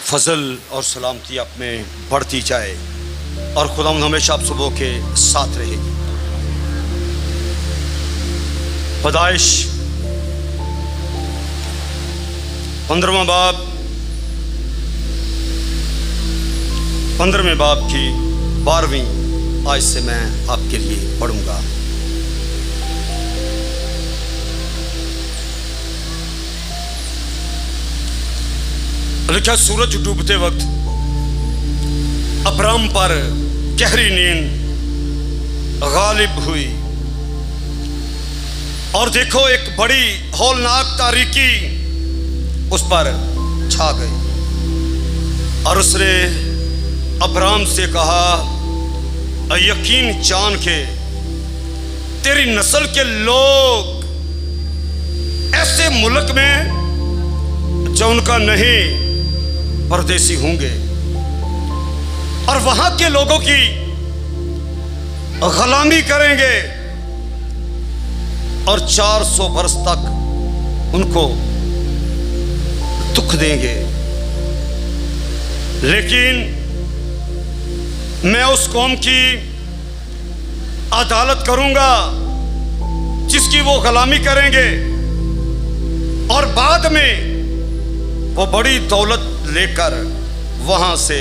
फजल और सलामती आप में बढ़ती जाए और खुदावंद हमेशा आप सबों के साथ रहेगी। पैदाइश 15वां बाब 15वें बाब की 12वीं आयत से मैं आपके लिए पढ़ूंगा। लिखा, सूरज डूबते वक्त अब्राम पर गहरी नींद गालिब हुई और देखो एक बड़ी हौलनाक तारीकी उस पर छा गई और उसने अब्राम से कहा, यकीन जान के तेरी नस्ल के लोग ऐसे मुल्क में जो उनका नहीं परदेसी होंगे और वहां के लोगों की गुलामी करेंगे और 400 वर्ष तक उनको दुख देंगे। लेकिन मैं उस कौम की अदालत करूंगा जिसकी वो गुलामी करेंगे और बाद में वो बड़ी दौलत लेकर वहां से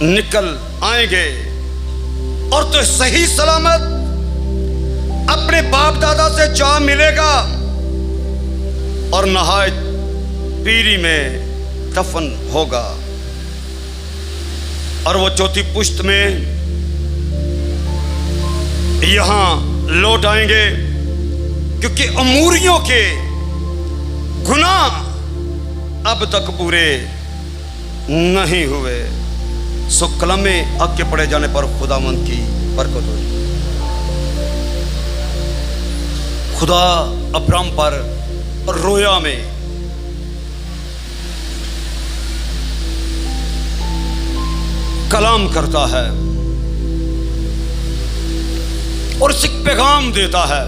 निकल आएंगे और तो सही सलामत अपने बाप दादा से जा मिलेगा और नहायत पीरी में दफन होगा और वो चौथी पुश्त में यहां लौट आएंगे क्योंकि अमूरियों के गुनाह अब तक पूरे नहीं हुए। सो कलम में आगे पढ़े जाने पर खुदावंद की बरकत हो। खुदा अब्राम पर रोया में कलाम करता है और उसे पैगाम देता है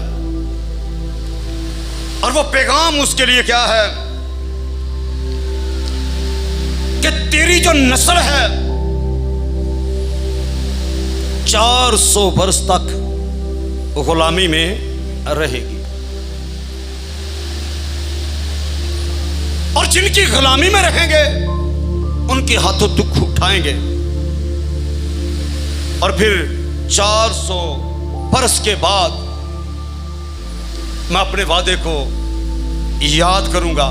और वो पैगाम उसके लिए क्या है कि तेरी जो नस्ल है 400 वर्ष तक गुलामी में रहेगी और जिनकी गुलामी में रहेंगे उनके हाथों दुख उठाएंगे और फिर 400 वर्ष के बाद मैं अपने वादे को याद करूंगा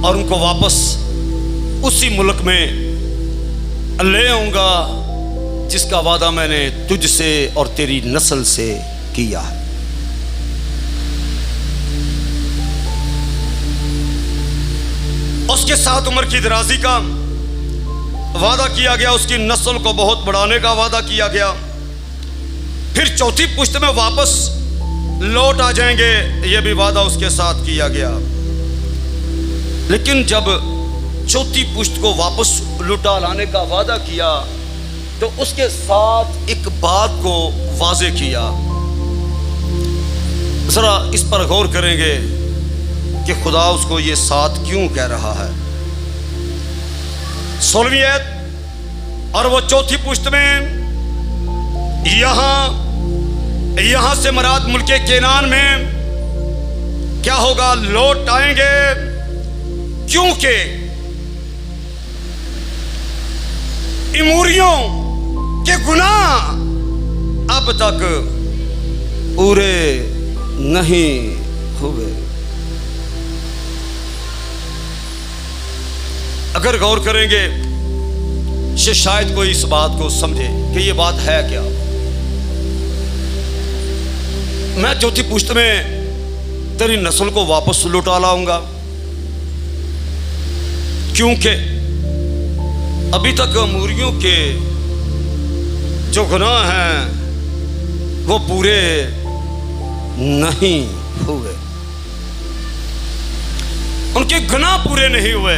और उनको वापस उसी मुल्क में ले आऊंगा जिसका वादा मैंने तुझसे और तेरी नस्ल से किया है। उसके साथ उम्र की दराजी का वादा किया गया, उसकी नस्ल को बहुत बढ़ाने का वादा किया गया। फिर चौथी पुश्त में वापस लौट आ जाएंगे, यह भी वादा उसके साथ किया गया। लेकिन जब चौथी पुश्त को वापस लुटा लाने का वादा किया तो उसके साथ एक बात को वाज़े किया। जरा इस पर गौर करेंगे कि खुदा उसको ये साथ क्यों कह रहा है। 16वीं आयत, और वो चौथी पुश्त में यहां से मराद मुल्के केनान में क्या होगा, लौट आएंगे क्योंकि इमूरियों के गुनाह अब तक पूरे नहीं हुए। अगर गौर करेंगे शायद कोई इस बात को समझे कि ये बात है क्या। मैं चौथी पुश्त में तेरी नस्ल को वापस लौटा लाऊंगा क्योंकि अभी तक अमूरियों के जो गुनाह हैं वो पूरे नहीं हुए, उनके गुनाह पूरे नहीं हुए।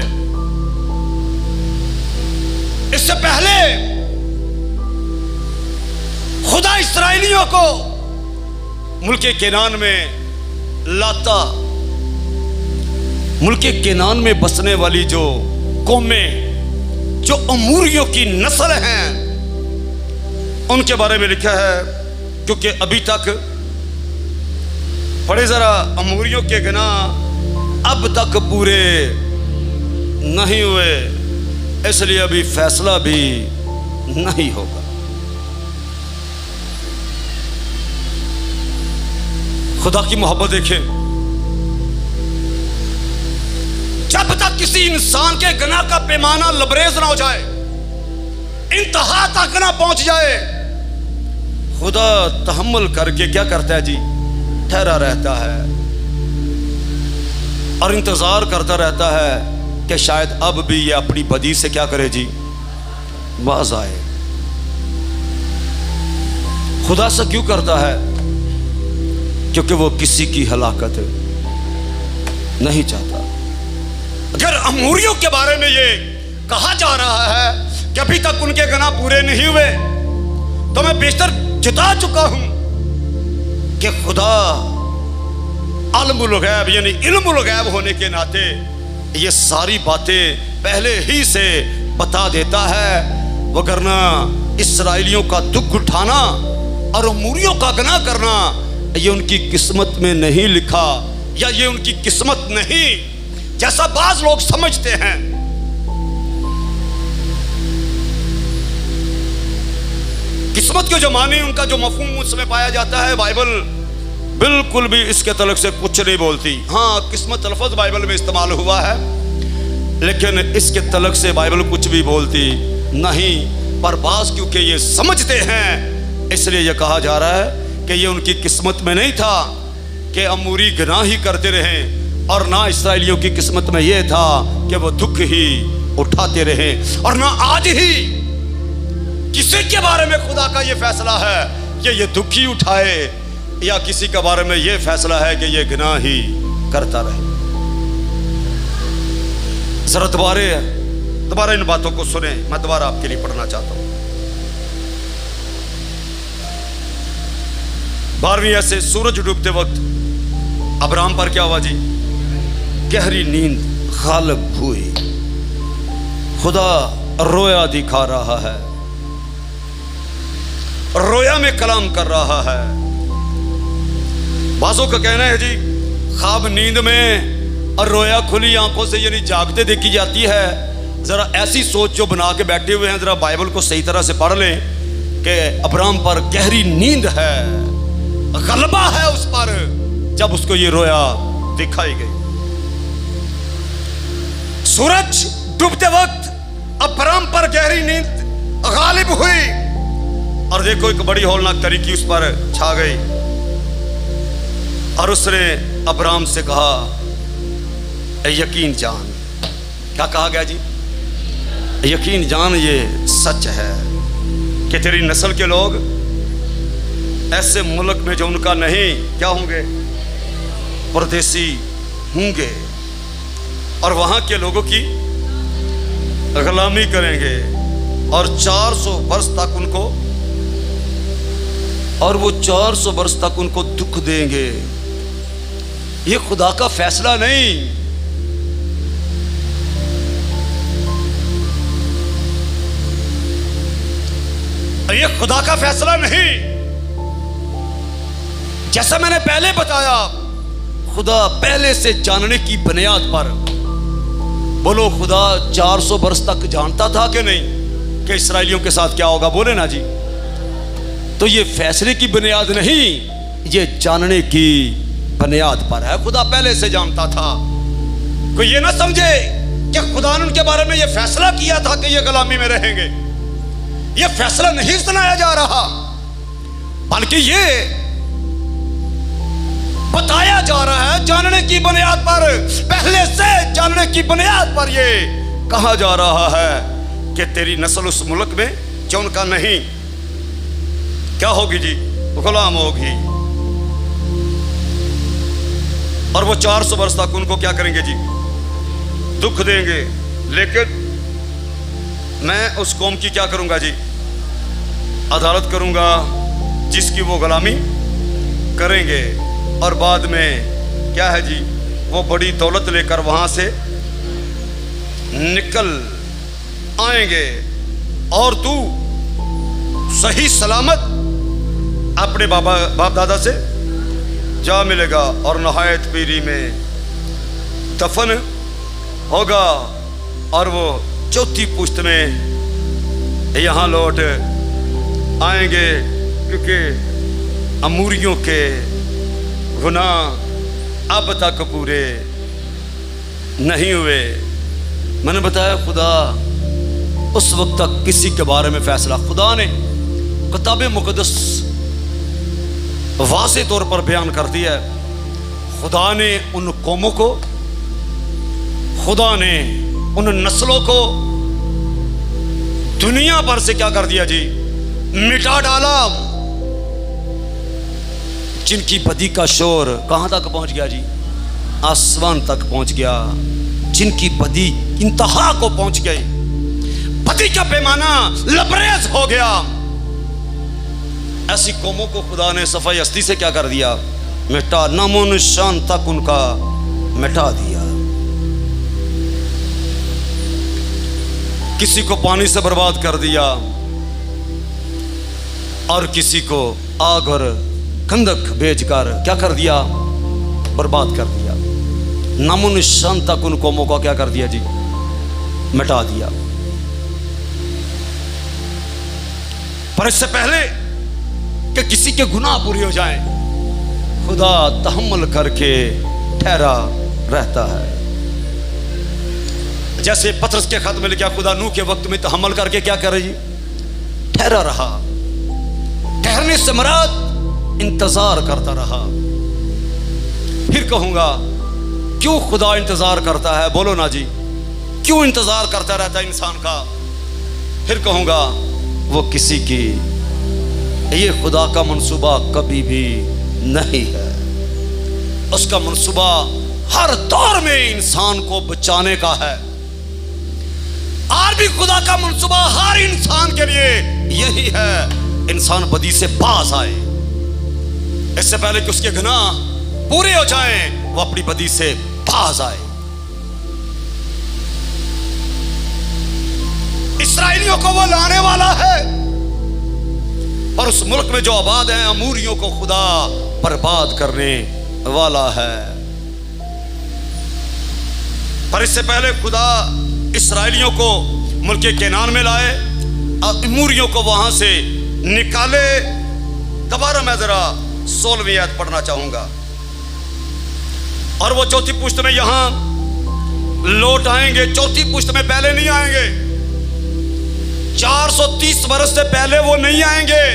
इससे पहले खुदा इस्राएलियों को मुल्के केनान में लाता, मुल्के केनान में बसने वाली जो कौमें जो अमूरियों की नस्ल हैं उनके बारे में लिखा है, क्योंकि अभी तक पढ़े जरा, अमूरियों के गुनाह अब तक पूरे नहीं हुए, इसलिए अभी फैसला भी नहीं होगा। खुदा की मोहब्बत देखें, जब तक किसी इंसान के गुनाह का पैमाना लबरेज ना हो जाए, इंतहा तक ना पहुंच जाए, खुदा तहम्मुल करके क्या करता है जी, ठहरा रहता है और इंतजार करता रहता है कि शायद अब भी ये अपनी बदी से क्या करे जी, बाज आए। खुदा से क्यों करता है? क्योंकि वो किसी की हलाकत नहीं चाहता। अगर अमूरियों के बारे में ये कहा जा रहा है कि अभी तक उनके गुनाह पूरे नहीं हुए, तो मैं बेशतर जता चुका हूं कि खुदा आलमुल गैब यानी इल्मुल गैब होने के नाते ये सारी बातें पहले ही से बता देता है, वगरना इस्राएलियों का दुख उठाना और अमूरियों का गुनाह करना ये उनकी किस्मत में नहीं लिखा, या ये उनकी किस्मत नहीं जैसा बाज लोग समझते हैं। किस्मत के जो मानी, उनका जो मफहूम उसमें पाया जाता है, बाइबल बिल्कुल भी इसके तलक से कुछ नहीं बोलती। हाँ, किस्मत लफ्ज़ बाइबल में इस्तेमाल हुआ है, लेकिन इसके तलक से बाइबल कुछ भी बोलती नहीं। पर बाज क्योंकि ये समझते हैं, इसलिए ये कहा जा रहा है कि ये उनकी किस्मत में नहीं था कि अमूरी गुनाह ही करते रहे, और ना इसराइलियों की किस्मत में ये था कि वो दुख ही उठाते रहे, और ना आज ही किसी के बारे में खुदा का ये फैसला है कि ये दुख ही उठाए, या किसी के बारे में ये फैसला है कि ये गुनाह ही करता रहे। जरा दोबारा इन बातों को सुने, मैं दोबारा आपके लिए पढ़ना चाहता हूं। 12वीं ऐसे सूरज डूबते वक्त अब्राम पर क्या हुआ जी? गहरी नींद गालिब हुई। खुदा रोया दिखा रहा है, रोया में कलाम कर रहा है। बाजों का कहना है जी, ख्वाब नींद में और रोया खुली आंखों से यानी जागते देखी जाती है। जरा ऐसी सोच जो बना के बैठे हुए हैं, जरा बाइबल को सही तरह से पढ़ लें कि अब्राम पर गहरी नींद है, गलबा है उस पर, जब उसको ये रोया दिखाई गई। सूरज डूबते वक्त अब्राम पर गहरी नींद गालिब हुई, और देखो एक बड़ी हौलनाक तरीकी उस पर छा गई, और उसने अब्राम से कहा, ए यकीन जान। क्या कहा गया जी? यकीन जान, ये सच है कि तेरी नस्ल के लोग ऐसे मुल्क में जो उनका नहीं क्या होंगे, परदेसी होंगे, और वहां के लोगों की गुलामी करेंगे, और 400 वर्ष तक उनको, और वो 400 वर्ष तक उनको दुख देंगे। ये खुदा का फैसला नहीं, ये खुदा का फैसला नहीं। जैसा मैंने पहले बताया, खुदा पहले से जानने की बुनियाद पर, बोलो खुदा 400 वर्ष तक जानता था कि नहीं कि इसराइलियों के साथ क्या होगा? बोले ना जी। तो ये फैसले की बुनियाद नहीं, ये जानने की बुनियाद पर है। खुदा पहले से जानता था। कोई ये ना समझे कि खुदा ने उनके बारे में ये फैसला किया था कि ये गुलामी में रहेंगे। ये फैसला नहीं सुनाया जा रहा, बल्कि ये बताया जा रहा है जानने की बुनियाद पर, पहले से जानने की बुनियाद पर ये कहा जा रहा है कि तेरी नस्ल उस मुल्क में जो उनका नहीं क्या होगी जी, गुलाम होगी, और वो 400 वर्ष तक उनको क्या करेंगे जी, दुख देंगे। लेकिन मैं उस कौम की क्या करूंगा जी, अदालत करूंगा जिसकी वो गुलामी करेंगे, और बाद में क्या है जी, वो बड़ी दौलत लेकर वहां से निकल आएंगे और तू सही सलामत अपने बाप दादा से जा मिलेगा और नहायत पीरी में दफन होगा और वो चौथी पुश्त में यहाँ लौट आएंगे, क्योंकि अमूरियों के गुनाह अब तक पूरे नहीं हुए। मैंने बताया खुदा उस वक्त तक किसी के बारे में फैसला खुदा ने किताब मुकद्दस वाज़े तौर पर बयान कर दिया है। खुदा ने उन कौमों को, खुदा ने उन नस्लों को दुनिया भर से क्या कर दिया जी, मिटा डाला। जिनकी बदी का शोर कहां तक पहुंच गया जी, आसमान तक पहुंच गया। जिनकी बदी इंतहा को पहुंच गई, बदी का पैमाना लबरेज हो गया। ऐसी कौमों को खुदा ने सफाई हस्ती से क्या कर दिया, मिटा, नामो निशान तक उनका मिटा दिया। किसी को पानी से बर्बाद कर दिया और किसी को आग और खंदक भेजकर क्या कर दिया, बर्बाद कर दिया। नामो निशान तक उन कौमों का क्या कर दिया जी, मिटा दिया। पर इससे पहले कि किसी के गुनाह पूरे हो जाएं, खुदा तहम्मुल करके ठहरा रहता है। जैसे पतरस के खत में लिखा, खुदा नूह के वक्त में तहम्मुल करके क्या करे जी, ठहरा रहा। ठहरने से मुराद इंतजार करता रहा। फिर कहूंगा क्यों खुदा इंतजार करता है, बोलो ना जी, क्यों इंतजार करता रहता है इंसान का। फिर कहूंगा वो किसी की, ये खुदा का मंसूबा कभी भी नहीं है। उसका मंसूबा हर दौर में इंसान को बचाने का है। आज भी खुदा का मंसूबा हर इंसान के लिए यही है, इंसान बदी से बाज आए। इससे पहले कि उसके गुनाह पूरे हो जाएं, वो अपनी बदी से बाज आए। इस्राएलियों को वो लाने वाला है, और उस मुल्क में जो आबाद हैं अमूरियों को खुदा बर्बाद करने वाला है। पर इससे पहले खुदा इस्राएलियों को मुल्क केनान में लाए और अमूरियों को वहां से निकाले। दोबारा मैं जरा 16वीं आयत पढ़ना चाहूंगा। और वो चौथी पुश्त में यहां लौट आएंगे। चौथी पुश्त में पहले नहीं आएंगे, 430 वर्ष से पहले वो नहीं आएंगे।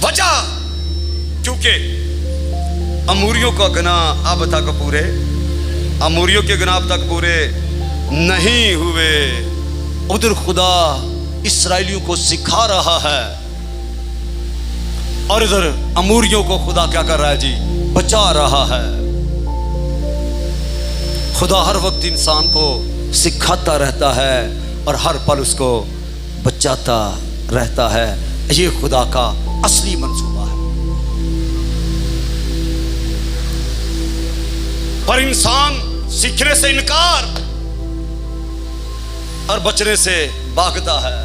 वजह क्योंकि अमूरियों का गुनाह अब तक पूरे, अमूरियों के गुनाह अब तक पूरे नहीं हुए। उधर खुदा इस्राएलियों को सिखा रहा है और इधर अमूरियों को खुदा क्या कर रहा है जी, बचा रहा है। खुदा हर वक्त इंसान को सिखाता रहता है और हर पल उसको बचाता रहता है। ये खुदा का असली मंसूबा है। पर इंसान सीखने से इनकार और बचने से भागता है।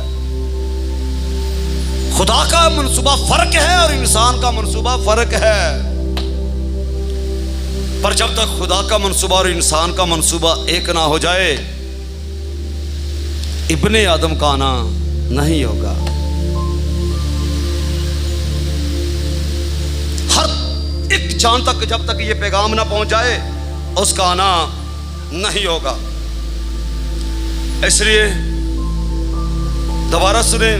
खुदा का मंसूबा फर्क है और इंसान का मंसूबा फर्क है। पर जब तक खुदा का मंसूबा और इंसान का मंसूबा एक ना हो जाए, इब्ने आदम का आना नहीं होगा। हर एक जान तक जब तक ये पैगाम ना पहुंच जाए, उसका आना नहीं होगा। इसलिए दोबारा सुने।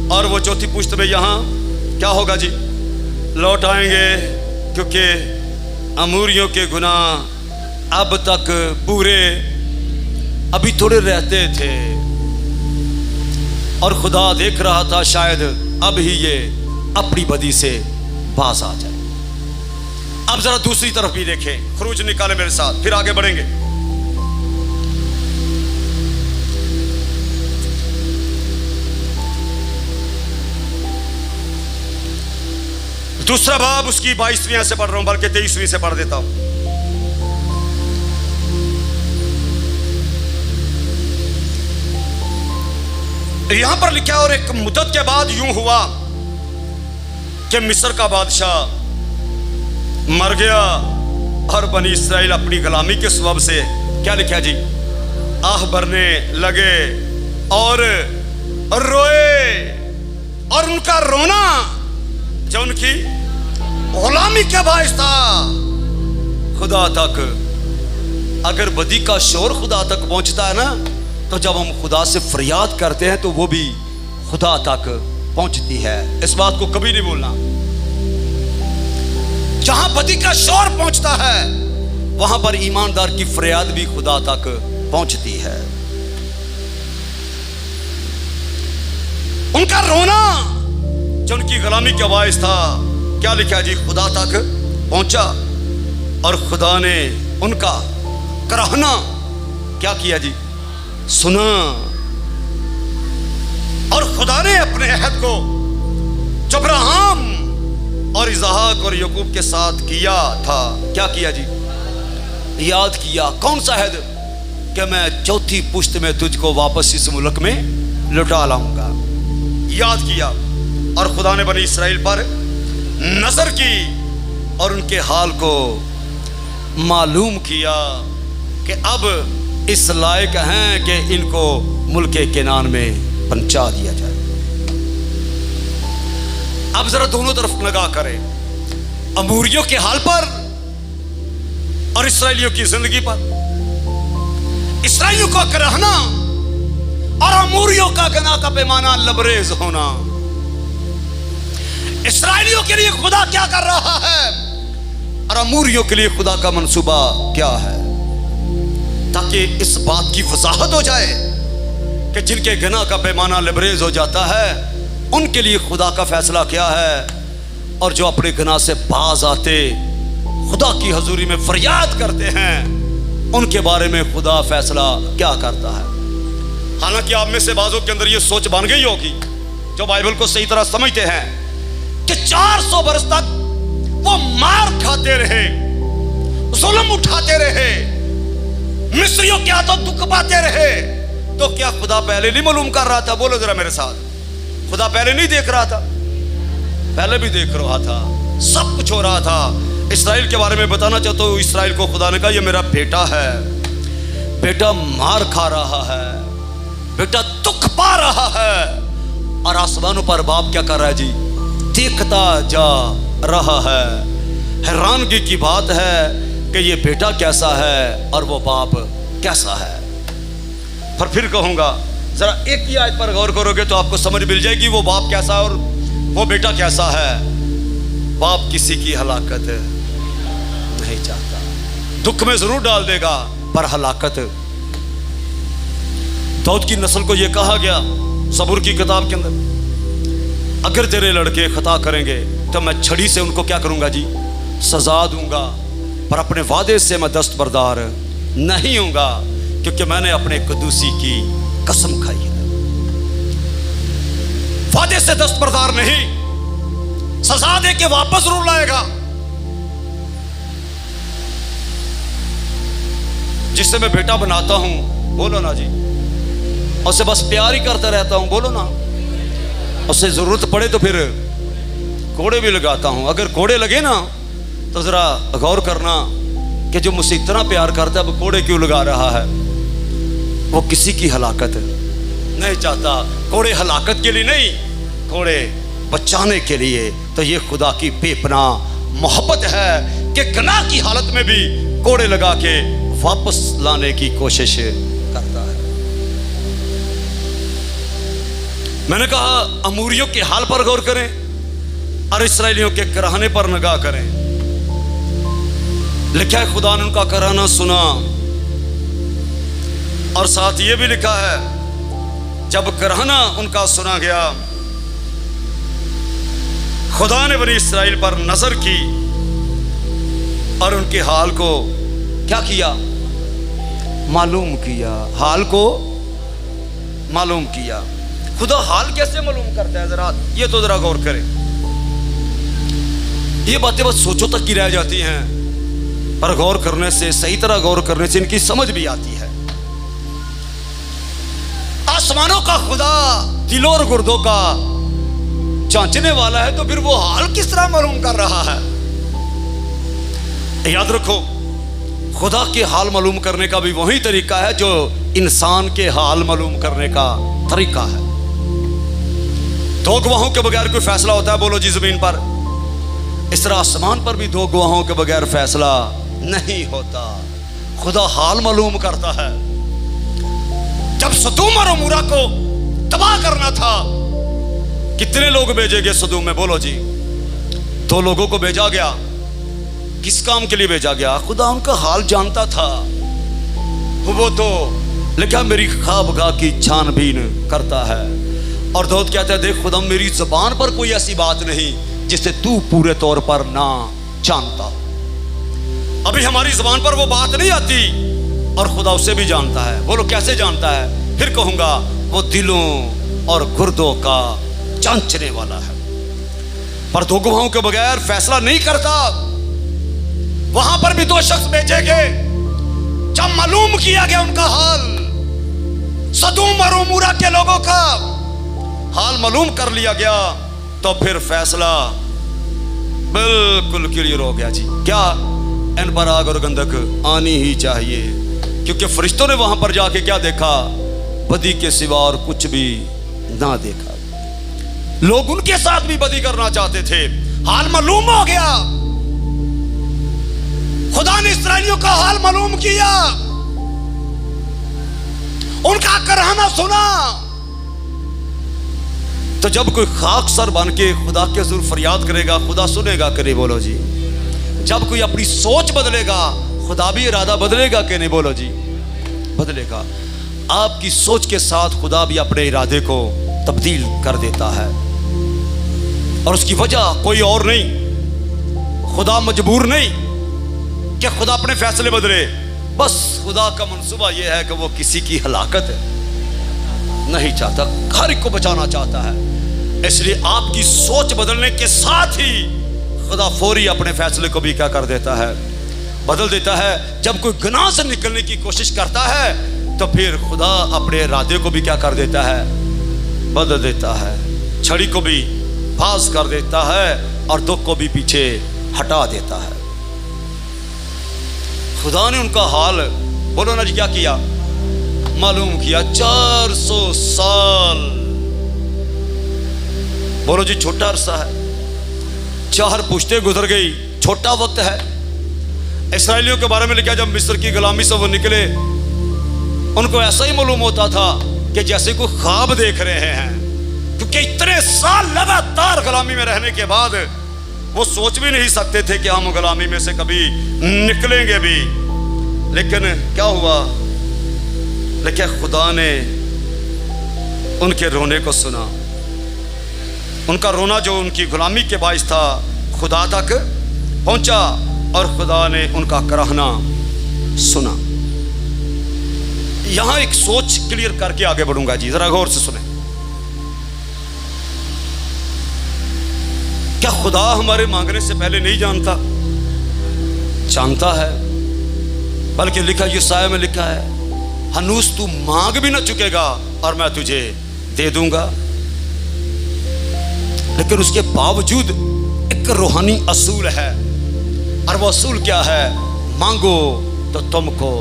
और वो चौथी पुश्त में यहां क्या होगा जी, लौट आएंगे, क्योंकि अमूरियों के गुनाह अब तक पूरे अभी थोड़े रहते थे और खुदा देख रहा था शायद अब ही ये अपनी बदी से बाज आ जाए। अब जरा दूसरी तरफ भी देखें, खरूज निकाले मेरे साथ, फिर आगे बढ़ेंगे। दूसरा बाब उसकी 22वीं से पढ़ रहा हूं, बल्कि 23वीं से पढ़ देता हूं। यहां पर लिखा है और एक मुद्दत के बाद यूं हुआ कि मिस्र का बादशाह मर गया और बनी इस्राएल अपनी गुलामी के सबब से क्या लिखा जी आह भरने लगे और रोए। और उनका रोना जो उनकी गुलामी के बायस था खुदा तक। अगर बदी का शोर खुदा तक पहुंचता है ना, तो जब हम खुदा से फरियाद करते हैं तो वो भी खुदा तक पहुंचती है। इस बात को कभी नहीं भूलना। जहां बदी का शोर पहुंचता है वहां पर ईमानदार की फरियाद भी खुदा तक पहुंचती है। उनका रोना जो उनकी गुलामी का बायस था क्या लिखा जी खुदा तक पहुंचा। और खुदा ने उनका कराहना क्या किया जी सुना। और खुदा ने अपने अहद को जो अब्राहम और इसहाक और याकूब के साथ किया था क्या किया जी याद किया। कौन सा अहद कि मैं चौथी पुश्त में तुझको वापस इस मुल्क में लौटा लाऊंगा। याद किया। और खुदा ने बनी इस्राएल पर नजर की और उनके हाल को मालूम किया कि अब इस लायक हैं कि इनको मुल्क केनान में पहुंचा दिया जाए। अब जरा दोनों तरफ निगाह करें, अमूरियों के हाल पर और इसराइलियों की जिंदगी पर। इसराइलियों का कराहना और अमूरियों का गना का पैमाना लबरेज होना। इसराइलियों के लिए खुदा क्या कर रहा है और अमूरियों के लिए खुदा का मंसूबा क्या है, ताकि इस बात की वजाहत हो जाए कि जिनके गना का पैमाना लबरेज हो जाता है उनके लिए खुदा का फैसला क्या है। और जो अपने गना से बाज आते खुदा की हजूरी में फरियाद करते हैं उनके बारे में खुदा फैसला क्या करता है। हालांकि आप में से बाजों के अंदर यह सोच बन गई होगी जो बाइबल को सही तरह समझते हैं कि 400 बरस तक वो मार खाते रहे, जुल्म उठाते रहे, मिस्रियों के हाथों दुख पाते रहे, तो क्या खुदा पहले नहीं मालूम कर रहा था? बोलो जरा मेरे साथ, खुदा पहले नहीं देख रहा था? पहले भी देख रहा था, सब कुछ हो रहा था। इस्राएल के बारे में बताना चाहता हूं। इस्राएल को खुदा ने कहा ये मेरा बेटा है, बेटा मार खा रहा है, बेटा दुख पा रहा है। और आसमानों पर बाप क्या कर रहा है जी? देखता जा रहा है। हैरानगी की बात है कि ये बेटा कैसा है और वो बाप कैसा है। पर फिर कहूंगा जरा एक ही आयत पर गौर करोगे तो आपको समझ मिल जाएगी वो बाप कैसा है और वो बेटा कैसा है। बाप किसी की हलाकत नहीं चाहता, दुख में जरूर डाल देगा पर हलाकत। दाऊद की नस्ल को यह कहा गया सबूर की किताब के अंदर, अगर तेरे लड़के खता करेंगे तो मैं छड़ी से उनको क्या करूंगा जी? सजा दूंगा, पर अपने वादे से मैं दस्तबरदार नहीं होऊंगा, क्योंकि मैंने अपने कदूसी की कसम खाई है। वादे से दस्तबरदार नहीं, सजा दे के वापस जरूर लाएगा। जिससे मैं बेटा बनाता हूं, बोलो ना जी, उससे बस प्यार ही करता रहता हूं, बोलो ना। उससे जरूरत पड़े तो फिर कोड़े भी लगाता हूं। अगर कोड़े लगे ना तो जरा गौर करना कि जो मुझसे इतना प्यार करता है अब कोड़े क्यों लगा रहा है। वो किसी की हलाकत नहीं चाहता। कोड़े हलाकत के लिए नहीं, कोड़े बचाने के लिए। तो ये खुदा की बेपना मोहब्बत है कि गुनाह की हालत में भी कोड़े लगा के वापस लाने की कोशिश करता है। मैंने कहा अमूरियों के हाल पर गौर करें और इसराइलियों के कराहने पर निगाह करें। लिखा है खुदा ने उनका कराहना सुना, और साथ ये भी लिखा है जब कराहना उनका सुना गया, खुदा ने बनी इस्राएल पर नजर की और उनके हाल को क्या किया? मालूम किया। हाल को मालूम किया। खुदा हाल कैसे मालूम करता है? जरा ये तो जरा गौर करें। ये बातें बस सोचो तक की रह जाती हैं, पर गौर करने से, सही तरह गौर करने से इनकी समझ भी आती है। आसमानों का खुदा दिलों और गुर्दों का जांचने वाला है, तो फिर वो हाल किस तरह मालूम कर रहा है? याद रखो, खुदा के हाल मालूम करने का भी वही तरीका है जो इंसान के हाल मालूम करने का तरीका है। दो गवाहों के बगैर कोई फैसला होता है? बोलो जी जमीन पर। इस तरह आसमान पर भी दो गवाहों के बगैर फैसला नहीं होता। खुदा हाल मालूम करता है। जब सदूम और अमूरा को तबाह करना था, कितने लोग भेजे गए सदूम में? बोलो जी। 2 लोगों को भेजा गया। किस काम के लिए भेजा गया? खुदा उनका हाल जानता था। वो तो लिखा मेरी ख्वाबगाह की छानबीन करता है। और दाऊद कहता है, देख खुदा, मेरी जुबान पर कोई ऐसी बात नहीं जिसे तू पूरे तौर पर ना जानता। अभी हमारी जुबान पर वो बात नहीं आती और खुदा उसे भी जानता है। बोलो कैसे जानता है? फिर कहूंगा, वो दिलों और गुर्दों का जांचने वाला है। पर 2 गवाहों के बगैर फैसला नहीं करता। वहां पर भी 2 शख्स भेजे गए। जब मालूम किया गया उनका हाल, सदूम और अमूरा के लोगों का हाल मालूम कर लिया गया, तो फिर फैसला बिल्कुल क्लियर हो गया जी। क्या? इन पर आग और गंधक आनी ही चाहिए, क्योंकि फरिश्तों ने वहां पर जाके क्या देखा? बदी के सिवा और कुछ भी ना देखा। लोग उनके साथ भी बदी करना चाहते थे। हाल मालूम हो गया। खुदा ने इस्राएलियों का हाल मालूम किया, उनका कराहना सुना। तो जब कोई खाक सर बन के खुदा के हुजूर फरियाद करेगा, खुदा सुनेगा कि नहीं? बोलो जी। जब कोई अपनी सोच बदलेगा, खुदा भी इरादा बदलेगा कि नहीं? बोलो जी, बदलेगा। आपकी सोच के साथ खुदा भी अपने इरादे को तब्दील कर देता है, और उसकी वजह कोई और नहीं। खुदा मजबूर नहीं कि खुदा अपने फैसले बदले। बस खुदा का मंसूबा यह है कि वो किसी की हलाकत नहीं चाहता, हर एक को बचाना चाहता है। इसलिए आपकी सोच बदलने के साथ ही खुदा फौरी अपने फैसले को भी क्या कर देता है? बदल देता है। जब कोई गुनाह से निकलने की कोशिश करता है, तो फिर खुदा अपने इरादे को भी क्या कर देता है? बदल देता है। छड़ी को भी पास कर देता है और दुख को भी पीछे हटा देता है। खुदा ने उनका हाल, बोलो ना जी, क्या किया? मालूम किया। 400 साल, बोलो जी, छोटा अरसा है। 4 पुश्तें गुजर गई, छोटा वक्त है। इस्राएलियों के बारे में लिखा, जब मिस्र की गुलामी से वो निकले, उनको ऐसा ही मालूम होता था कि जैसे कोई ख्वाब देख रहे हैं, क्योंकि इतने साल लगातार गुलामी में रहने के बाद वो सोच भी नहीं सकते थे कि हम गुलामी में से कभी निकलेंगे भी। लेकिन क्या हुआ? लेकिन खुदा ने उनके रोने को सुना। उनका रोना जो उनकी गुलामी के बाइस था, खुदा तक पहुंचा और खुदा ने उनका कराहना सुना। यहां एक सोच क्लियर करके आगे बढ़ूंगा जी, जरा गौर से सुने। क्या खुदा हमारे मांगने से पहले नहीं जानता? जानता है। बल्कि लिखा, यशायाह में लिखा है, हनूस तू मांग भी ना चुकेगा और मैं तुझे दे दूंगा। लेकिन उसके बावजूद एक रूहानी असूल है, और वो असूल क्या है? मांगो तो तुमको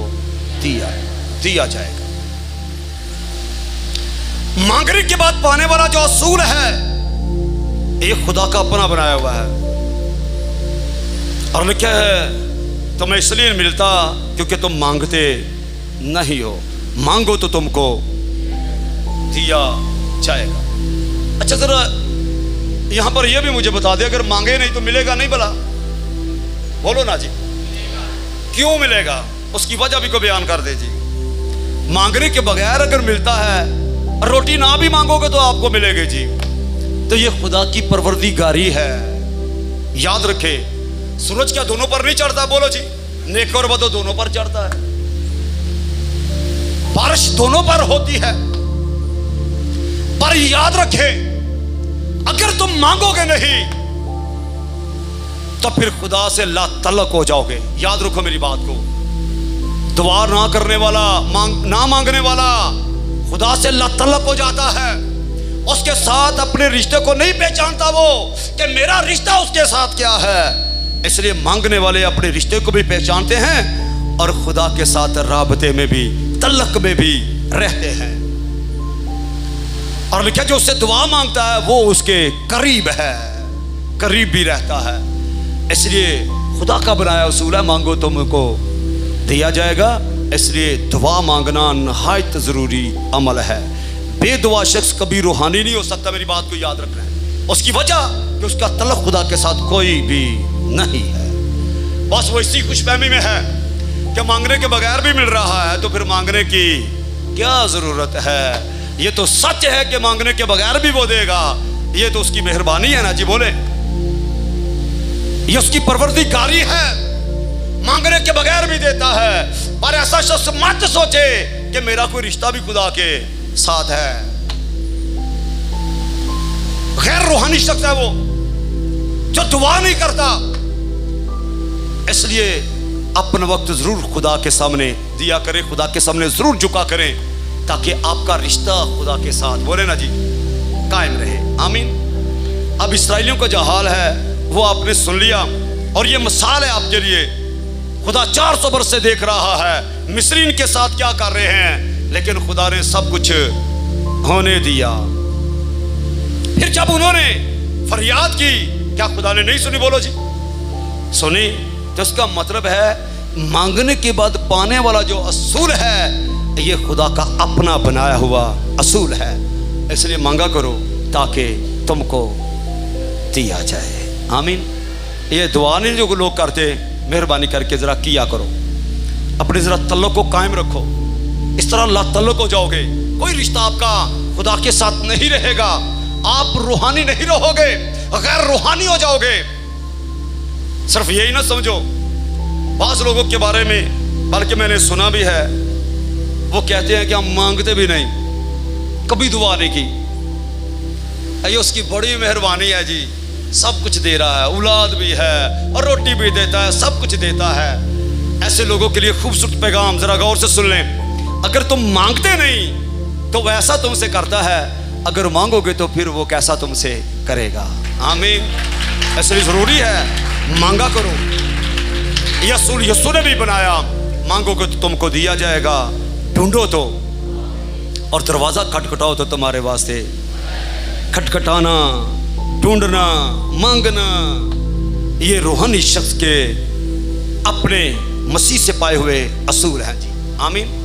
दिया जाएगा। मांगने के बाद पाने वाला जो असूल है, एक खुदा का अपना बनाया हुआ है। और लिखा है, तुम्हें इसलिए मिलता क्योंकि तुम मांगते नहीं हो। मांगो तो तुमको दिया जाएगा। अच्छा, जरा यहां पर यह भी मुझे बता दे, अगर मांगे नहीं तो मिलेगा नहीं? भला बोलो ना जी, क्यों मिलेगा? उसकी वजह भी को बयान कर दे जी। मांगने के बगैर अगर मिलता है, रोटी ना भी मांगोगे तो आपको मिलेगी जी। तो ये खुदा की परवरदिगारी है। याद रखे, सूरज क्या दोनों पर नहीं चढ़ता? बोलो जी। नेक और बदो दोनों पर चढ़ता है। बारिश दोनों पर होती है। पर याद रखे, अगर तुम मांगोगे नहीं तो फिर खुदा से ला तलक हो जाओगे। याद रखो मेरी बात को। दुआ ना करने वाला, ना मांगने वाला खुदा से लातल्लक हो जाता है, उसके साथ अपने रिश्ते को नहीं पहचानता वो कि मेरा रिश्ता उसके साथ क्या है। इसलिए मांगने वाले अपने रिश्ते को भी पहचानते हैं और खुदा के साथ राबते में भी, तल्लक में भी रहते हैं। और लिखा जो उससे दुआ मांगता है वो उसके करीब है, करीब भी रहता है। इसलिए खुदा का बनाया उसूल है, मांगो तुमको दिया जाएगा। इसलिए दुआ मांगना नहायत ज़रूरी अमल है। बेदुआ शख्स कभी रूहानी नहीं हो सकता, मेरी बात को याद रखना है। उसकी वजह कि उसका तल्लुक खुदा के साथ कोई भी नहीं है। बस वो इसी खुशफहमी में है कि मांगने के बगैर भी मिल रहा है, तो फिर मांगने की क्या ज़रूरत है। ये तो सच है कि मांगने के बगैर भी वो देगा, ये तो उसकी मेहरबानी है ना जी, बोले ये उसकी परवरदिगारी है, मांगने के बगैर भी देता है। पर ऐसा शख्स मत सोचे कि मेरा कोई रिश्ता भी खुदा के साथ है। गैर रूहानी शख्स है वो जो दुआ नहीं करता। इसलिए अपना वक्त जरूर खुदा के सामने दिया करें, खुदा के सामने जरूर झुका करें, ताकि आपका रिश्ता खुदा के साथ, बोले ना जी, कायम रहे। आमीन। अब इसराइलियों का जो हाल है वो आपने सुन लिया, और ये मिसाल है आपके लिए। खुदा 400 वर्ष से देख रहा है मिस्रीन के साथ क्या कर रहे हैं, लेकिन खुदा ने सब कुछ होने दिया। फिर जब उन्होंने फरियाद की, क्या खुदा ने नहीं सुनी? बोलो जी, सुनी। तो इसका मतलब है मांगने के बाद पाने वाला जो असूल है ये खुदा का अपना बनाया हुआ असूल है। इसलिए मांगा करो ताकि तुमको दिया जाए। आमीन। ये दुआ नहीं जो लोग करते, मेहरबानी करके जरा किया करो, अपने जरा तल्लुक को कायम रखो। इस तरह ला तल्लुक हो जाओगे, कोई रिश्ता आपका खुदा के साथ नहीं रहेगा, आप रूहानी नहीं रहोगे, गैर रूहानी हो जाओगे। सिर्फ यही ना समझो, बास लोगों के बारे में, बल्कि मैंने सुना भी है, वो कहते हैं कि हम मांगते भी नहीं, कभी दुआ नहीं की। ये उसकी बड़ी मेहरबानी है जी, सब कुछ दे रहा है, औलाद भी है और रोटी भी देता है, सब कुछ देता है। ऐसे लोगों के लिए खूबसूरत पैगाम, जरा गौर से सुन लें। अगर तुम मांगते नहीं तो वैसा तुमसे करता है, अगर मांगोगे तो फिर वो कैसा तुमसे करेगा। आमीन। इसलिए जरूरी है मांगा करो। यसू ने भी बनाया, मांगोगे तो तुमको दिया जाएगा, ढूंढो तो, और दरवाजा खटखटाओ तो तुम्हारे वास्ते। खटखटाना, ढूंढना, मांगना, ये रूहानी शख्स के अपने मसीह से पाए हुए असूल हैं जी। आमीन।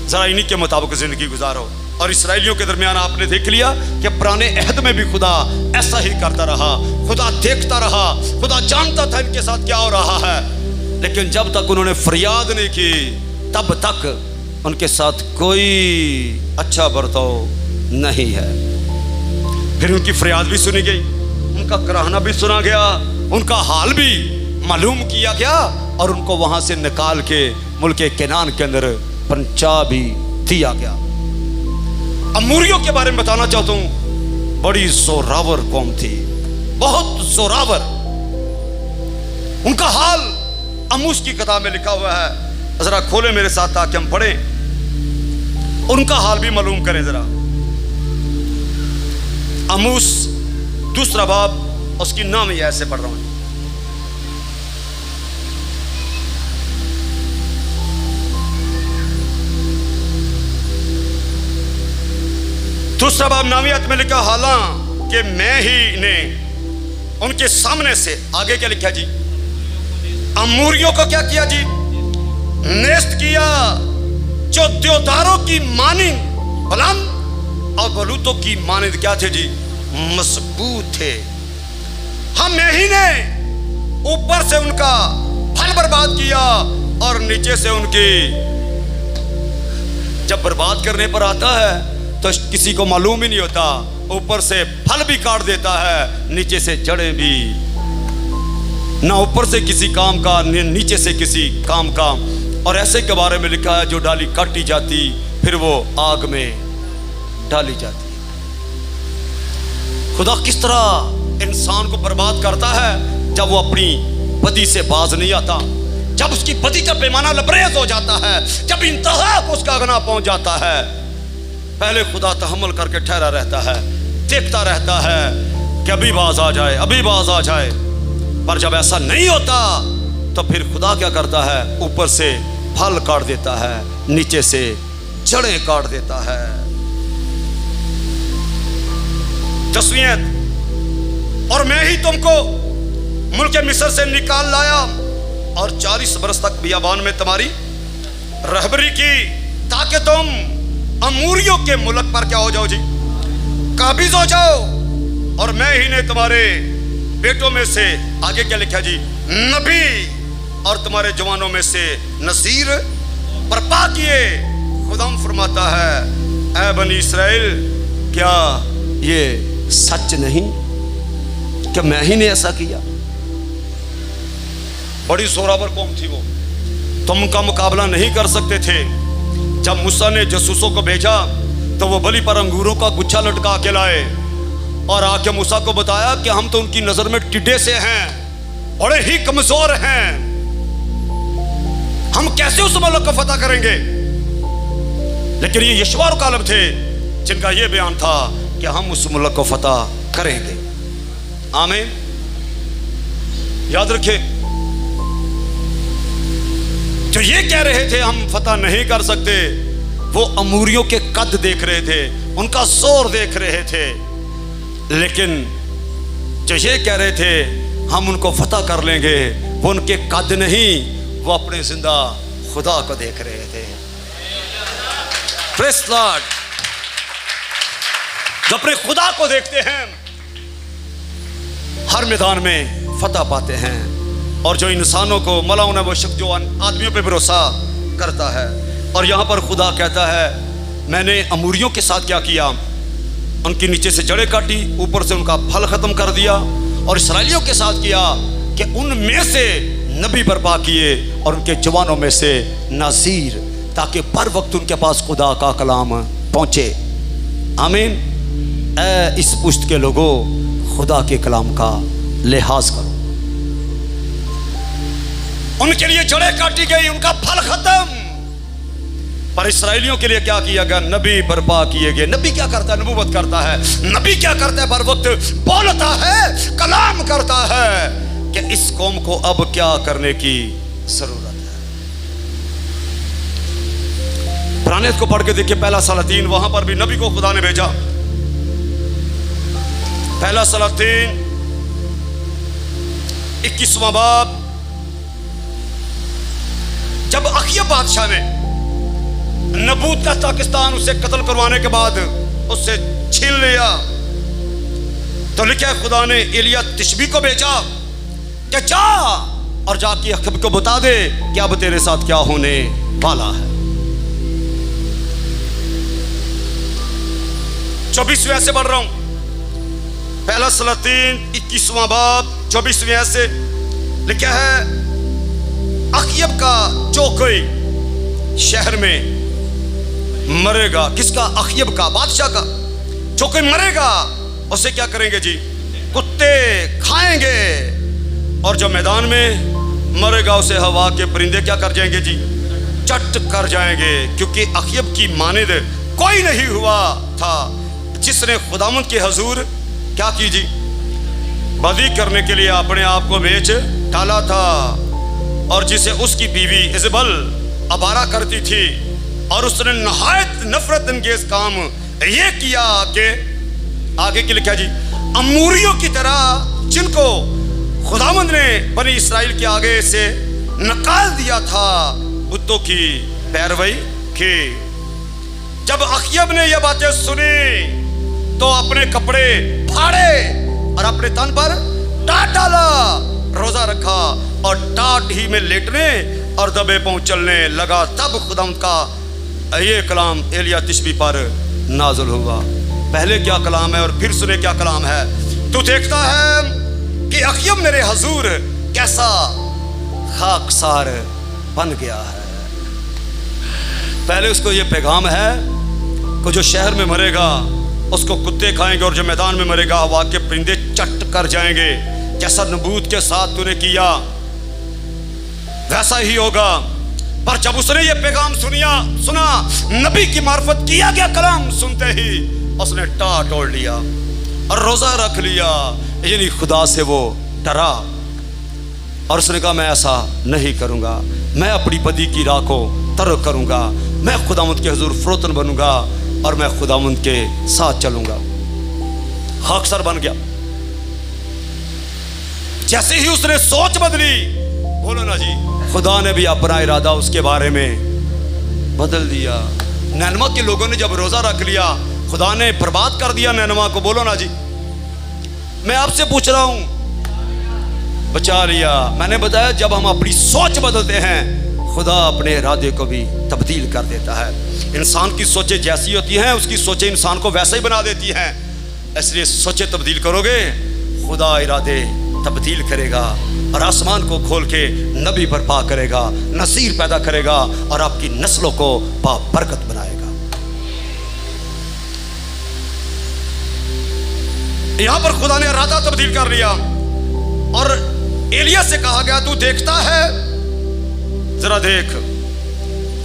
जरा इन्हीं के मुताबिक जिंदगी गुजारो। और इसराइलियों के दरमियान आपने देख लिया कि पुराने अहद में भी खुदा ऐसा ही करता रहा। खुदा देखता रहा, खुदा जानता था इनके साथ क्या हो रहा है, लेकिन जब तक उन्होंने फरियाद नहीं की तब तक उनके साथ कोई अच्छा बर्ताव नहीं है। फिर उनकी फरियाद भी सुनी गई, उनका कराहना भी सुना गया, उनका हाल भी मालूम किया गया, और उनको वहां से निकाल के मुल्क केनान के अंदर पहुंचा भी दिया गया। अमूरियों के बारे में बताना चाहता हूं, बड़ी जोरावर कौम थी, बहुत जोरावर। उनका हाल आमोस की किताब में लिखा हुआ है, जरा खोले मेरे साथ ताकि हम पढ़ें, उनका हाल भी मालूम करें जरा। आमोस 2 बाब, उसकी नाम ही ऐसे पढ़ रहा हूं। दूसरा बाब नावियत में लिखा, हालांकि मैं ही ने उनके सामने से, आगे क्या लिखा जी, अमूरियों को क्या किया जी, नेस्त किया, जो देवदारों की मानिंद बुलंद और बलूतों की मानिंद क्या थे जी, मजबूत थे। हम मैं ही ने ऊपर से उनका फल बर्बाद किया और नीचे से उनकी, जब बर्बाद करने पर आता है तो किसी को मालूम ही नहीं होता, ऊपर से फल भी काट देता है, नीचे से जड़ें भी, ना ऊपर से किसी काम का, नीचे से किसी काम का। और ऐसे के बारे में लिखा है, जो डाली काटी जाती फिर वो आग में डाली जाती। खुदा किस तरह इंसान को बर्बाद करता है, जब वो अपनी बदी से बाज नहीं आता, जब उसकी बदी का पैमाना लबरेज हो जाता है, जब इंतहा को उसका गुनाह पहुंच जाता है, पहले खुदा तहम्मुल करके ठहरा रहता है, देखता रहता है कि अभी बाज आ जाए, अभी बाज आ जाए। पर जब ऐसा नहीं होता तो फिर खुदा क्या करता है, ऊपर से फल काट देता है, नीचे से जड़ें काट देता है। तस्वीर, और मैं ही तुमको मुल्क मिस्र से निकाल लाया और 40 बरस तक बियाबान में तुम्हारी रहबरी की, ताकि तुम अमूरियों के मुल्क पर क्या हो जाओ जी, काबिज हो जाओ। और मैं ही ने तुम्हारे बेटों में से, आगे क्या लिखा जी, नबी और तुम्हारे जवानों में से नसीर बर्पा किए। खुदा फरमाता है, ऐ बनी इस्राएल, क्या ये सच नहीं कि मैं ही ने ऐसा किया? बड़ी जोरावर कौम थी वो, तुम का मुकाबला नहीं कर सकते थे। जब मूसा ने जसूसों को भेजा तो वो बलि पर अंगूरों का गुच्छा लटका के लाए और आके मूसा को बताया कि हम तो उनकी नजर में टिड्डे से हैं, बड़े ही कमजोर हैं, हम कैसे उस मुल्क को फतह करेंगे। लेकिन ये यशवा और कालेब थे जिनका ये बयान था कि हम उस मुल्क को फतह करेंगे। आमीन। याद रखिए, जो ये कह रहे थे हम फतह नहीं कर सकते, वो अमूरियों के कद देख रहे थे, उनका जोर देख रहे थे। लेकिन जो ये कह रहे थे हम उनको फतह कर लेंगे, वो उनके कद नहीं, वो अपने जिंदा खुदा को देख रहे थे। Praise Lord. जो अपने खुदा को देखते हैं हर मैदान में फतह पाते हैं। और जो इंसानों को, मलाउन है वो शख्स जो आदमियों पे भरोसा करता है। और यहाँ पर खुदा कहता है, मैंने अमूरियों के साथ क्या किया, उनके नीचे से जड़ें काटी, ऊपर से उनका फल खत्म कर दिया। और इसराइलियों के साथ किया कि उनमें से नबी बर्पा किए और उनके जवानों में से नाज़ीर, ताकि पर वक्त उनके पास खुदा का कलाम पहुँचे। आमीन। ऐ इस पुश्त के लोगों, खुदा के कलाम का लिहाज करो। उनके लिए जड़ें काटी गई, उनका फल खत्म। पर इसराइलियों के लिए क्या किया गया, नबी बर्पा किए गए। नबी क्या करता है, नबूवत करता है। नबी क्या करता है, बर वक्त बोलता है, कलाम करता है कि इस कौम को अब क्या करने की जरूरत है। पुराने को पढ़ के देखिए, पहला सलातीन, वहां पर भी नबी को खुदा ने भेजा। पहला सलातीन 21वां बाब। जब अखिया बादशाह ने नबूत का पाकिस्तान उसे कत्ल करवाने के बाद उससे छीन लिया, तो लिखा खुदा ने एलिया तिशबी को भेजा कि जा और जाके अखब को बता दे कि अब तेरे साथ क्या होने वाला है। 24वें ऐसे बढ़ रहा हूं, पहला सलातीन 21वां बाब 24वें ऐसे लिखा है, अखयब का जो कोई शहर में मरेगा, किसका, अखयब का, बादशाह का, जो कोई मरेगा उसे क्या करेंगे जी, कुत्ते खाएंगे। और जो मैदान में मरेगा उसे हवा के परिंदे क्या कर जाएंगे जी, चट कर जाएंगे। क्योंकि अखयब की मानिद कोई नहीं हुआ था जिसने खुदावंद के हजूर क्या की जी, बदी करने के लिए अपने आप को बेच डाला था। और जिसे उसकी बीवी इजबल अबारा करती थी, और उसने नहायत नफरत अंगेज काम ये किया कि आगे की लिखा जी, अमूरियों की तरह जिनको खुदावंद ने बनी इसराइल के आगे से निकाल दिया था, बुतों की पैरवी की। जब अखयब ने यह बातें सुनी तो अपने कपड़े फाड़े और अपने तन पर टाट डाला, रोजा रखा और टाट ही में लेटने और दबे पांव चलने लगा। तब खुदावंद का ये कलाम एलिया तिशबी पर नाज़िल हुआ। पहले क्या कलाम है और फिर सुने क्या कलाम है। तू देखता है कि अखयब मेरे हजूर कैसा खाकसार बन गया है। पहले उसको ये पैगाम है कि जो शहर में मरेगा उसको कुत्ते खाएंगे, और जो मैदान में मरेगा हवा के परिंदे चट कर जाएंगे। जैसा नबूत के साथ तूने किया वैसा ही होगा। पर जब उसने ये पैगाम सुना, नबी की मार्फत किया गया कलाम सुनते ही उसने टाट ओढ़ लिया और रोजा रख लिया, यानी खुदा से वो डरा और उसने कहा मैं ऐसा नहीं करूंगा, मैं अपनी बदी की राह को तर्क करूंगा, मैं खुदावंद के हुजूर फरोतन बनूंगा और मैं खुदावंद के साथ चलूंगा। खाकसर बन गया। जैसे ही उसने सोच बदली, बोलो ना जी, खुदा ने भी अपना इरादा उसके बारे में बदल दिया। नैनवा के लोगों ने जब रोजा रख लिया, खुदा ने बर्बाद कर दिया नैनवा को। बोलो ना जी। मैं आपसे पूछ रहा हूं, बचा लिया। मैंने बताया जब हम अपनी सोच बदलते हैं, खुदा अपने इरादे को भी तब्दील कर देता है। इंसान की सोचें जैसी होती हैं, उसकी सोचें इंसान को वैसा ही बना देती हैं। इसलिए सोचें तब्दील करोगे, खुदा इरादे तब्दील करेगा और आसमान को खोल के नबी बर्पा करेगा, नसीर पैदा करेगा और आपकी नस्लों को बाबरकत बनाएगा। यहां पर खुदा ने इरादा तब्दील कर लिया और एलिया से कहा गया तू देखता है, जरा देख।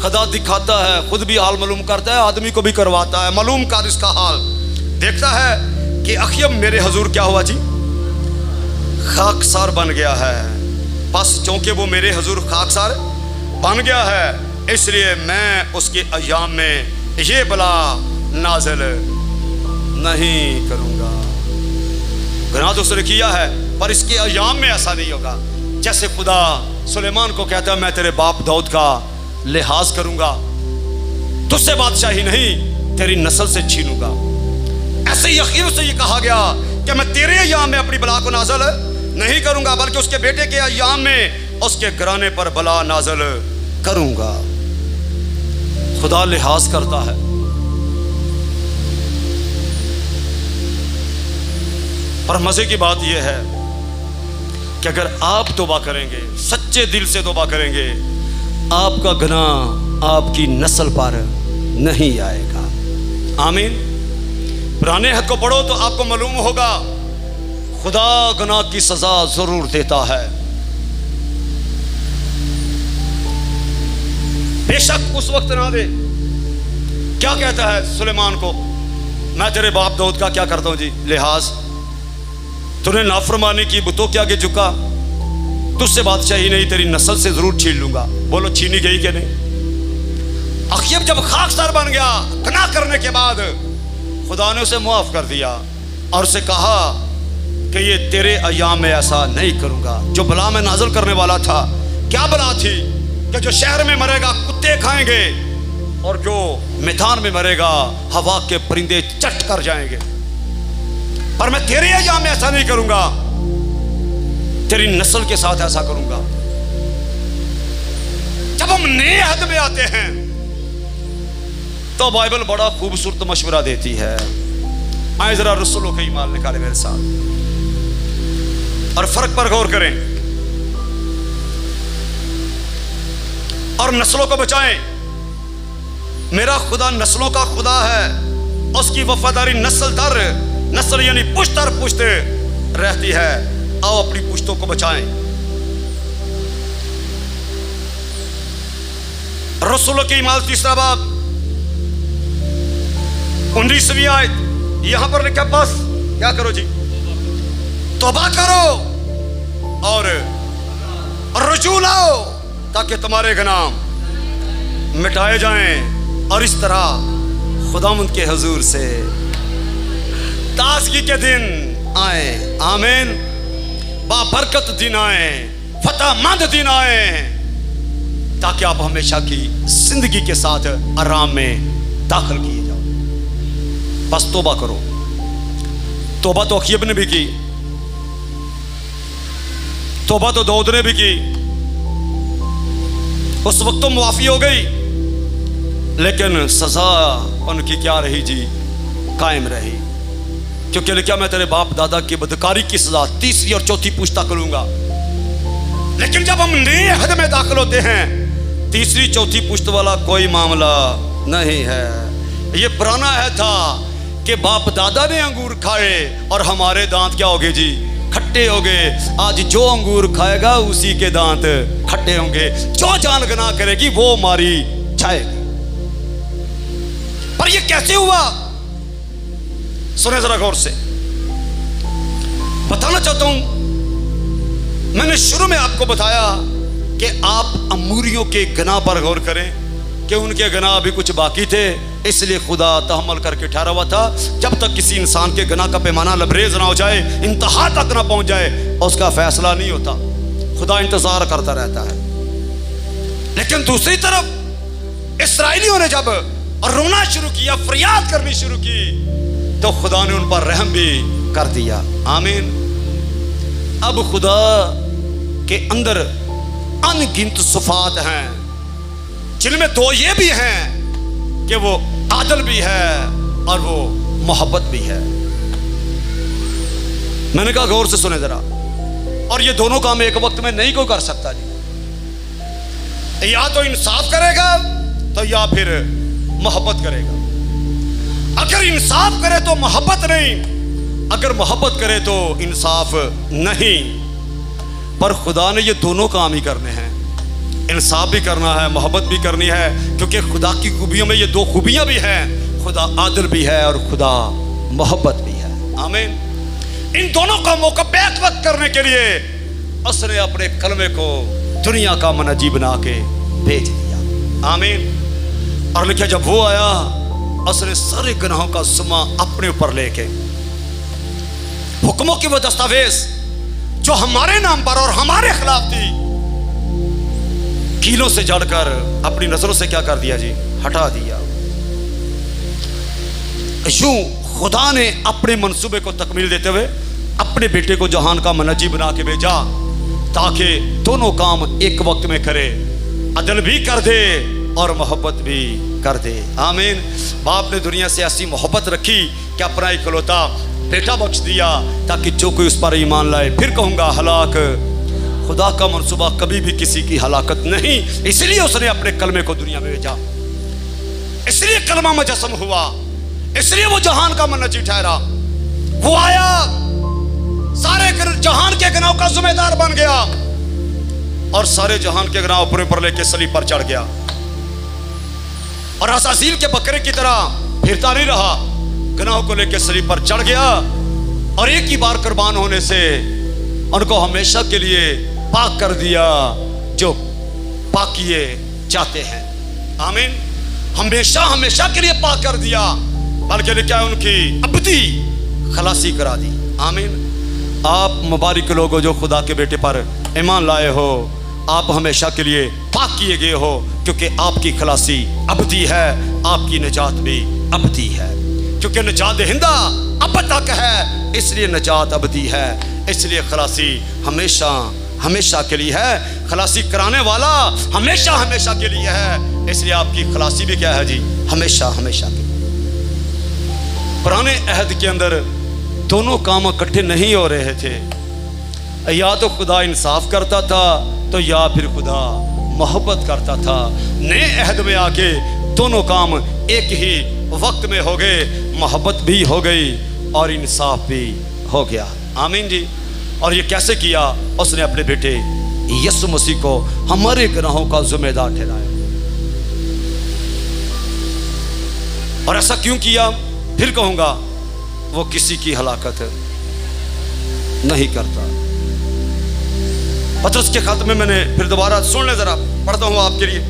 खुदा दिखाता है, खुद भी हाल मालूम करता है, आदमी को भी करवाता है। मालूम कर इसका हाल। देखता है कि अखयब मेरे हुजूर क्या हुआ जी, खाकसार बन गया है। बस चूंकि वो मेरे हुजूर खाकसार बन गया है, इसलिए मैं उसके अय्याम में ये बला नाज़िल नहीं करूंगा। गुनाह तो उसने किया है, पर इसके अय्याम में ऐसा नहीं होगा। जैसे खुदा सुलेमान को कहता है मैं तेरे बाप दाऊद का लिहाज करूंगा, तुझसे बादशाही नहीं, तेरी नस्ल से छीनूंगा। ऐसे ही यकीन से ये कहा गया कि मैं तेरे अय्याम में अपनी बला को नाज़िल नहीं करूंगा, बल्कि उसके बेटे के अय्याम में उसके घराने पर बला नाज़िल करूंगा। खुदा लिहाज करता है। पर मजे की बात यह है कि अगर आप तौबा करेंगे, सच्चे दिल से तौबा करेंगे, आपका गुनाह आपकी नस्ल पर नहीं आएगा। आमीन। पुराने हद को पढ़ो तो आपको मालूम होगा खुदा गुनाह की सजा जरूर देता है। बेशक उस वक्त ना दे। क्या कहता है सुलेमान को, मैं तेरे बाप दाऊद का क्या करता हूं जी लिहाज, तूने नाफरमानी की, बुतों के आगे झुका, तुझसे बादशाही नहीं, तेरी नस्ल से जरूर छीन लूंगा। बोलो छीनी गई कि नहीं। अखयब जब खाकसार बन गया गुनाह करने के बाद, खुदा ने उसे मुआफ कर दिया और उसे कहा कि ये तेरे अय्याम में ऐसा नहीं करूंगा। जो बला में नाज़िल करने वाला था, क्या बला थी कि जो शहर में मरेगा कुत्ते खाएंगे और जो मैदान में मरेगा हवा के परिंदे चट कर जाएंगे। पर मैं तेरे अय्याम में ऐसा नहीं करूंगा, तेरी नस्ल के साथ ऐसा करूंगा। जब हम नए हद में आते हैं तो बाइबल बड़ा खूबसूरत मशवरा देती है। आए जरा रसूलों का ईमान निकाले मेरे साथ और फर्क पर गौर करें और नस्लों को बचाएं। मेरा खुदा नस्लों का खुदा है, उसकी वफादारी नस्ल दर नस्ल यानी पुश्त दर पुश्त रहती है। आओ अपनी पुश्तों को बचाएं। रसूलों की ईमान 3 बाब 19वीं आयत, यहां पर लिखा बस क्या करो जी, तौबा करो और रुजू लाओ ताकि तुम्हारे गुनाह मिटाए जाएं और इस तरह खुदावंद के हुजूर से ताज़गी के दिन आए। आमीन। बाबरकत दिन आए, फतहमंद दिन आए, ताकि आप हमेशा की जिंदगी के साथ आराम में दाखिल किए जाओ। बस तौबा करो। तौबा तो अखयब ने भी की, तौबा तो दाऊद ने भी की। उस वक्त तो मुआफी हो गई, लेकिन सजा उनकी क्या रही जी, कायम रही। क्योंकि लिखा मैं तेरे बाप दादा की बदकारी की सजा 3री और 4थी पुश्ता करूंगा। लेकिन जब हम नए हद में दाखिल होते हैं, 3री 4थी पुश्त वाला कोई मामला नहीं है। ये पुराना है था कि बाप दादा ने अंगूर खाए और हमारे दांत क्या हो गए जी, खट्टे हो गए। आज जो अंगूर खाएगा उसी के दांत खट्टे होंगे। जो जान गना करेगी वो मारी जाएगी। पर ये कैसे हुआ? सुने जरा गौर से। बताना चाहता हूं, मैंने शुरू में आपको बताया कि आप अमूरियों के गुनाह पर गौर करें कि उनके गुनाह अभी कुछ बाकी थे, इसलिए खुदा तहम्मुल करके ठहरा हुआ था। जब तक किसी इंसान के गुनाह का पैमाना लबरेज ना हो जाए, इंतहा तक ना पहुंच जाए, उसका फैसला नहीं होता। खुदा इंतजार करता रहता है। लेकिन दूसरी तरफ इस्राएलियों ने जब रोना शुरू किया, फरियाद करनी शुरू की, तो खुदा ने उन पर रहम भी कर दिया। आमीन। अब खुदा के अंदर अनगिनत सिफात हैं, जिनमें दो ये भी हैं कि वो आदल भी है और वो मोहब्बत भी है। मैंने कहा गौर से सुने जरा। और ये दोनों काम एक वक्त में नहीं कोई कर सकता जी। या तो इंसाफ करेगा तो या फिर मोहब्बत करेगा। अगर इंसाफ करे तो मोहब्बत नहीं, अगर मोहब्बत करे तो इंसाफ नहीं। पर खुदा ने ये दोनों काम ही करने हैं। इंसाफ भी करना है, मोहब्बत भी करनी है, क्योंकि खुदा की खूबियों में ये दो खूबियां भी हैं। खुदा आदिल भी है और खुदा मोहब्बत भी है। आमीन। इन दोनों कामों को बैक वक्त करने के लिए उसने अपने कलमे को दुनिया का मनजी बना के भेज दिया। आमीन। और लिखा जब वो आया, उसने सारे गुनाहों का ज़िम्मा अपने ऊपर लेके हुक्मों की वो दस्तावेज जो हमारे नाम पर और हमारे खिलाफ थी, कीलों से जड़कर अपनी नजरों से क्या कर दिया जी? हटा दिया। यूं खुदा ने अपने मंसूबे को तकमील देते हुए अपने बेटे को जहान का मनजी बना के भेजा, ताकि दोनों काम एक वक्त में करे, अदल भी कर दे और मोहब्बत भी कर दे। आमीन। बाप ने दुनिया से ऐसी मोहब्बत रखी कि अपना इकलौता बेटा बख्श दिया, ताकि जो कोई उस पर ईमान लाए। फिर कहूंगा हलाक। खुदा का मंसूबा कभी भी किसी की हलाकत नहीं, इसलिए उसने अपने कलमे को दुनिया में भेजा, इसलिए कलमा मुजस्सम हुआ, इसलिए वो जहान का मनजी ठहरा। वो आया, सारे जहान के गुनाहों का जिम्मेदार बन गया और सारे जहान के गुनाह अपने ऊपर लेके सलीब पर चढ़ गया। और असासील के बकरे की तरह फिरता नहीं रहा, गुनाहों को लेके सलीब पर चढ़ गया और एक ही बार कुर्बान होने से उनको हमेशा के लिए पाक कर दिया, जो पाक किए जाते हैं। आमीन। हमेशा हमेशा के लिए पाक कर दिया, बल्कि क्या उनकी अबदी खलासी करा दी। आमीन। आप मुबारक लोगों जो खुदा के बेटे पर ईमान लाए हो, आप हमेशा के लिए पाक किए गए हो, क्योंकि आपकी खलासी अबदी है, आपकी निजात भी अबदी है। क्योंकि निजात हिंदा अब तक है, इसलिए निजात अबदी है, इसलिए खलासी हमेशा हमेशा के लिए है। खलासी कराने वाला हमेशा हमेशा के लिए है, इसलिए आपकी खलासी भी क्या है जी? हमेशा हमेशा के। पुराने अहद के अंदर दोनों काम इकट्ठे नहीं हो रहे थे। या तो खुदा इंसाफ करता था तो या फिर खुदा मोहब्बत करता था। नए अहद में आके दोनों काम एक ही वक्त में हो गए, मोहब्बत भी हो गई और इंसाफ भी हो गया। आमीन जी। और ये कैसे किया? उसने अपने बेटे यीशु मसीह को हमारे गुनाहों का जिम्मेदार ठहराया। और ऐसा क्यों किया? फिर कहूंगा, वो किसी की हलाकत नहीं करता। पतरस के खाते में मैंने फिर दोबारा सुन ले, जरा पढ़ता हूं आपके लिए।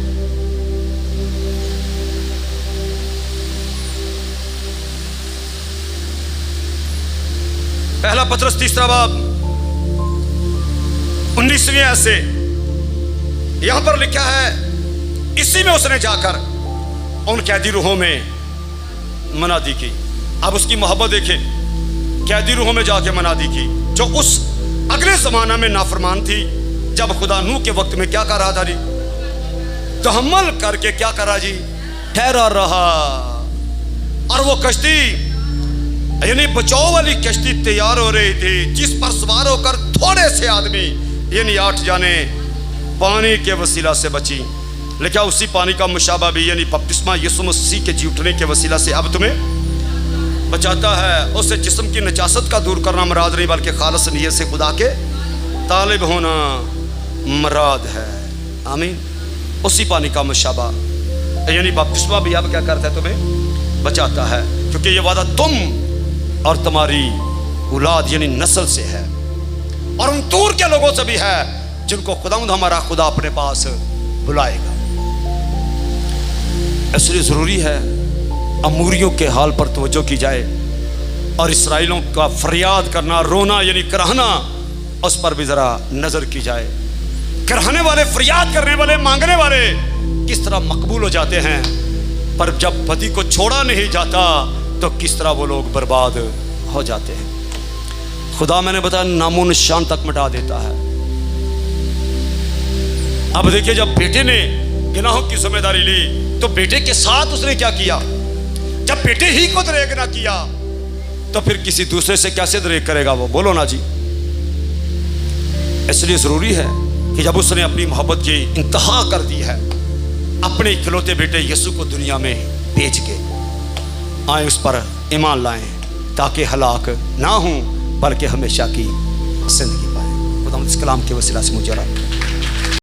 पहला पतरस 3 बाब 19वें ऐसे यहां पर लिखा है, इसी में उसने जाकर उन कैदी रूहों में मनादी की। अब उसकी मोहब्बत देखे, कैदी रूहों में जाके मनादी की जो उस अगले जमाना में नाफरमान थी, जब खुदा नूह के वक्त में क्या कर रहा था जी? तहम्मुल करके क्या करा जी? ठहरा रहा। और वो कश्ती यानी बचाव वाली कश्ती तैयार हो रही थी, जिस पर सवार होकर थोड़े से आदमी यानी 8 जाने पानी के वसीला से बची। लिखा उसी पानी का मुशाबा भी यानी बपतिस्मा यीशु मसीह के जी उठने के वसीला से अब तुम्हें बचाता है। उससे जिस्म की नजासत का दूर करना मुराद नहीं, बल्कि खालिस नियत से खुदा के तालिब होना मुराद है। आमीन। उसी पानी का मुशाबा यानी बपतिस्मा भी अब क्या करता है, तुम्हें बचाता है, क्योंकि ये वादा तुम और तुम्हारी औलाद यानी नस्ल से है, और उन दूर के लोगों से भी है जिनको खुदावंद हमारा खुदा अपने पास बुलाएगा। इसलिए ज़रूरी है अमूरियों के हाल पर तवज्जो की जाए, और इसराइलों का फरियाद करना, रोना यानी कराहना, उस पर भी ज़रा नज़र की जाए। कराहने वाले, फरियाद करने वाले, मांगने वाले किस तरह मकबूल हो जाते हैं, पर जब पति को छोड़ा नहीं जाता तो किस तरह वो लोग बर्बाद हो जाते हैं। खुदा मैंने बताया नामो निशान तक मिटा देता है। अब देखिए, जब बेटे ने गुनाहों की जिम्मेदारी ली तो बेटे के साथ उसने क्या किया? जब बेटे ही को दरेक ना किया तो फिर किसी दूसरे से कैसे दरेक करेगा वो? बोलो ना जी। इसलिए जरूरी है कि जब उसने अपनी मोहब्बत की इंतहा कर दी है, अपने इकलौते बेटे यीशु को दुनिया में भेज के आए, उस पर ईमान लाएं, ताकि हलाक ना हों बल्कि हमेशा की जिंदगी पाएं। खुदा इस कलाम के वसीला से मुझे